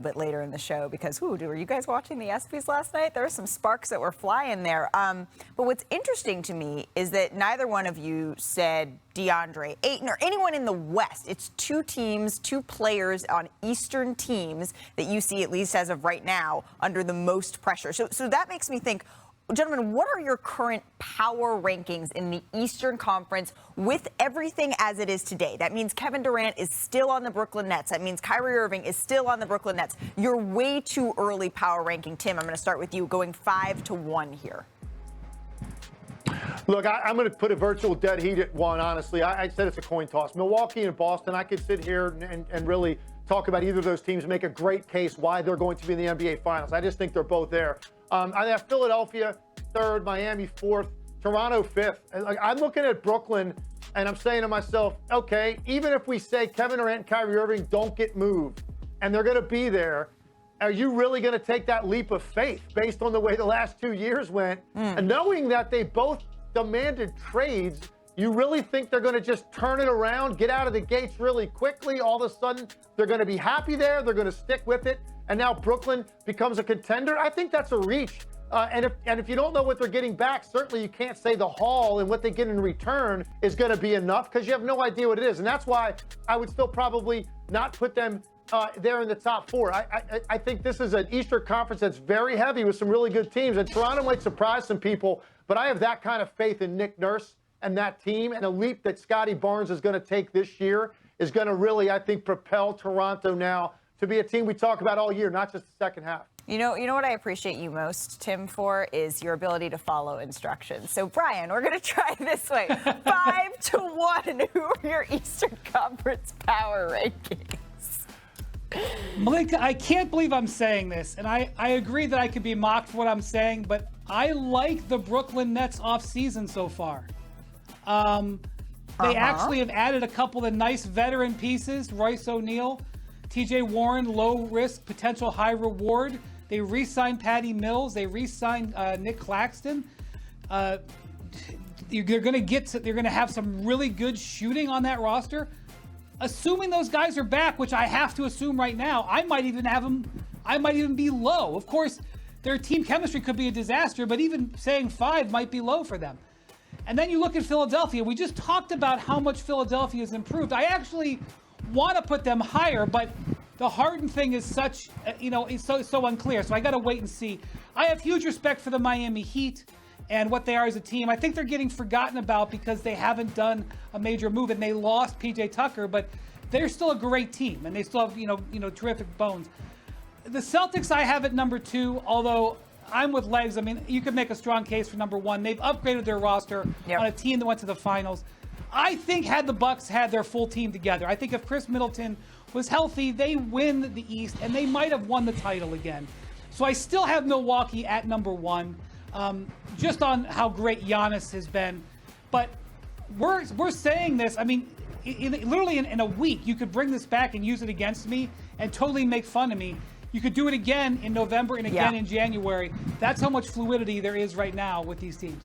bit later in the show because, were you guys watching the ESPYs last night? There were some sparks that were flying there. But what's interesting to me is that neither one of you said DeAndre Ayton or anyone in the West. It's two teams, two players on Eastern teams that you see, at least as of right now, under the most pressure. So that makes me think, gentlemen, what are your current power rankings in the Eastern Conference with everything as it is today? That means Kevin Durant is still on the Brooklyn Nets. That means Kyrie Irving is still on the Brooklyn Nets. You're way too early power ranking. Tim, I'm going to start with you, going 5-1 here. Look, I'm going to put a virtual dead heat at 1, honestly. I said it's a coin toss. Milwaukee and Boston, I could sit here and really talk about either of those teams, make a great case why they're going to be in the NBA Finals. I just think they're both there. I have Philadelphia 3rd, Miami 4th, Toronto 5th. I'm looking at Brooklyn, and I'm saying to myself, okay, even if we say Kevin Durant and Kyrie Irving don't get moved, and they're going to be there, are you really going to take that leap of faith based on the way the last 2 years went? And knowing that they both demanded trades, you really think they're going to just turn it around, get out of the gates really quickly? All of a sudden, they're going to be happy there. They're going to stick with it. And now Brooklyn becomes a contender. I think that's a reach. And if you don't know what they're getting back, certainly you can't say the haul and what they get in return is going to be enough because you have no idea what it is. And that's why I would still probably not put them there in the top 4. I think this is an Eastern Conference that's very heavy with some really good teams. And Toronto might surprise some people, but I have that kind of faith in Nick Nurse and that team. And a leap that Scotty Barnes is going to take this year is going to really, I think, propel Toronto now to be a team we talk about all year, not just the second half. You know what I appreciate you most, Tim, for is your ability to follow instructions. So, Brian, we're going to try this way. 5-1. Who are your Eastern Conference power rankings? Malika, I can't believe I'm saying this, and I agree that I could be mocked for what I'm saying, but I like the Brooklyn Nets offseason so far. They actually have added a couple of nice veteran pieces, Royce O'Neal, TJ Warren, low risk, potential high reward. They re-signed Patty Mills. They re-signed Nick Claxton. They're going to have some really good shooting on that roster. Assuming those guys are back, which I have to assume right now, I might even be low. Of course, their team chemistry could be a disaster, but even saying 5 might be low for them. And then you look at Philadelphia. We just talked about how much Philadelphia has improved. I actually want to put them higher, but the Harden thing is such, it's so unclear. So I got to wait and see. I have huge respect for the Miami Heat and what they are as a team. I think they're getting forgotten about because they haven't done a major move and they lost PJ Tucker, but they're still a great team and they still have, terrific bones. The Celtics I have at number 2, although I'm with Legs. I mean, you could make a strong case for number 1. They've upgraded their roster on a team that went to the finals. I think had the Bucks had their full team together, I think if Chris Middleton was healthy, they win the East and they might have won the title again. So I still have Milwaukee at number 1, just on how great Giannis has been. But we're saying this. I mean, literally in a week, you could bring this back and use it against me and totally make fun of me. You could do it again in November and again in January. That's how much fluidity there is right now with these teams.